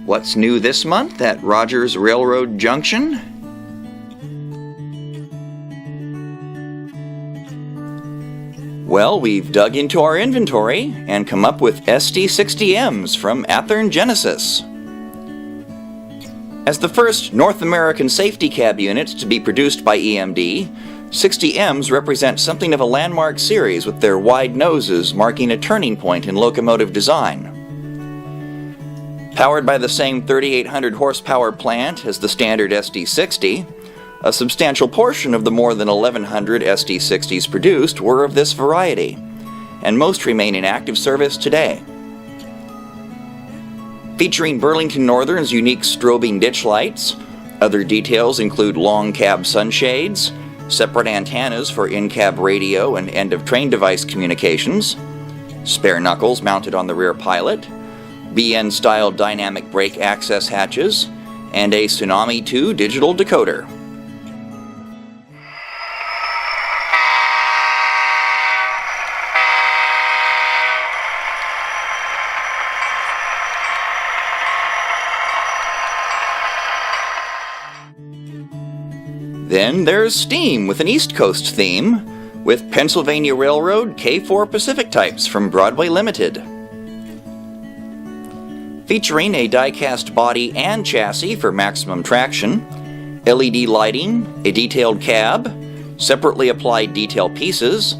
What's new this month at Rogers Railroad Junction? Well, we've dug into our inventory and come up with SD60Ms from Athearn Genesis. As the first North American safety cab unit to be produced by EMD, 60Ms represent something of a landmark series with their wide noses marking a turning point in locomotive design. Powered by the same 3,800 horsepower plant as the standard SD60, a substantial portion of the more than 1,100 SD60s produced were of this variety, and most remain in active service today. Featuring Burlington Northern's unique strobing ditch lights, other details include long cab sunshades, separate antennas for in-cab radio and end-of-train device communications, spare knuckles mounted on the rear pilot, BN-style dynamic brake access hatches, and a Tsunami 2 digital decoder. Then there's Steam with an East Coast theme, with Pennsylvania Railroad K4 Pacific types from Broadway Limited. Featuring a die-cast body and chassis for maximum traction, LED lighting, a detailed cab, separately applied detail pieces,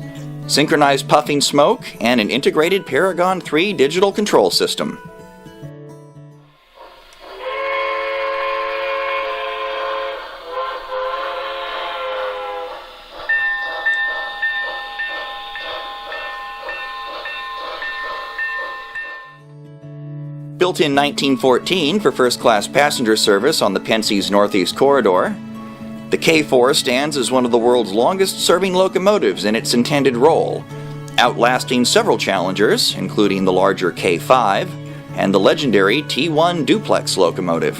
synchronized puffing smoke, and an integrated Paragon 3 digital control system. Built in 1914 for first-class passenger service on the Pensie's Northeast Corridor, the K4 stands as one of the world's longest-serving locomotives in its intended role, outlasting several challengers, including the larger K5 and the legendary T1 duplex locomotive.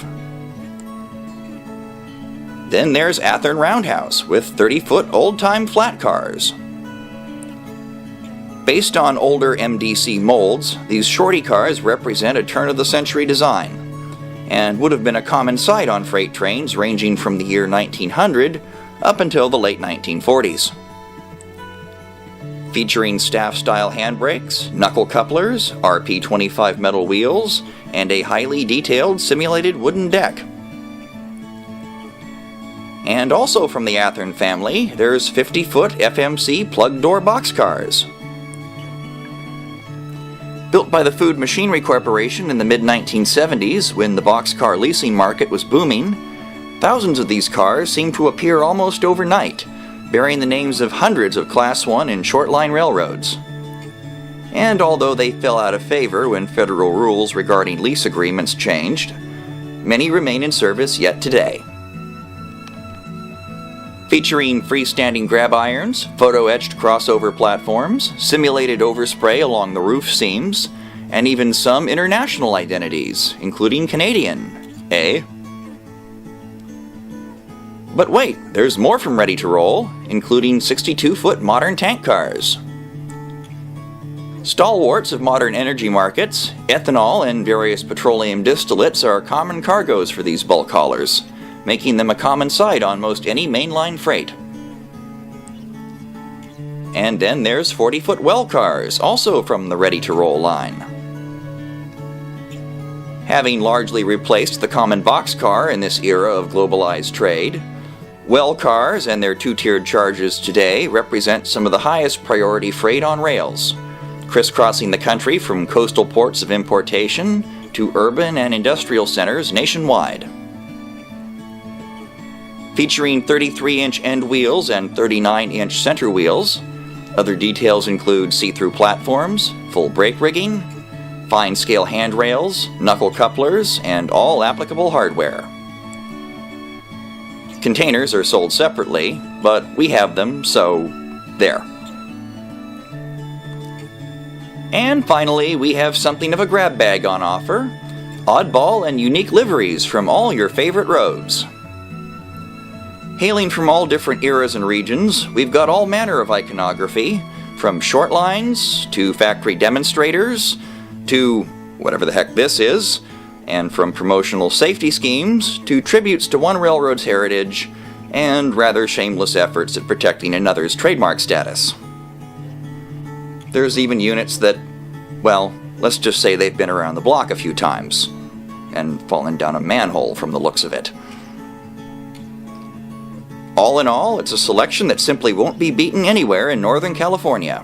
Then there's Athearn Roundhouse with 30-foot old-time flat cars. Based on older MDC molds, these shorty cars represent a turn-of-the-century design, and would have been a common sight on freight trains ranging from the year 1900 up until the late 1940s. Featuring staff-style handbrakes, knuckle couplers, RP25 metal wheels, and a highly detailed simulated wooden deck. And also from the Athearn family, there's 50-foot FMC plug-door boxcars. Built by the Food Machinery Corporation in the mid-1970s, when the boxcar leasing market was booming, thousands of these cars seem to appear almost overnight, bearing the names of hundreds of Class I and short-line railroads. And although they fell out of favor when federal rules regarding lease agreements changed, many remain in service yet today. Featuring freestanding grab irons, photo-etched crossover platforms, simulated overspray along the roof seams, and even some international identities, including Canadian, eh? But wait, there's more from Ready to Roll, including 62-foot modern tank cars. Stalwarts of modern energy markets, ethanol and various petroleum distillates are common cargoes for these bulk haulers, making them a common sight on most any mainline freight. And then there's 40-foot well cars, also from the Ready to Roll line. Having largely replaced the common boxcar in this era of globalized trade, well cars and their two-tiered charges today represent some of the highest priority freight on rails, crisscrossing the country from coastal ports of importation to urban and industrial centers nationwide. Featuring 33-inch end wheels and 39-inch center wheels, other details include see-through platforms, full brake rigging, fine-scale handrails, knuckle couplers, and all applicable hardware. Containers are sold separately, but we have them, so there. And finally, we have something of a grab bag on offer, oddball and unique liveries from all your favorite roads. Hailing from all different eras and regions, we've got all manner of iconography, From short lines, to factory demonstrators, to whatever the heck this is, and from promotional safety schemes, to tributes to one railroad's heritage, and rather shameless efforts at protecting another's trademark status. There's even units that, well, let's just say they've been around the block a few times, and fallen down a manhole from the looks of it. All in all, it's a selection that simply won't be beaten anywhere in Northern California.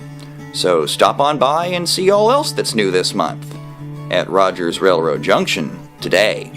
So stop on by and see all else that's new this month at Rogers Railroad Junction today.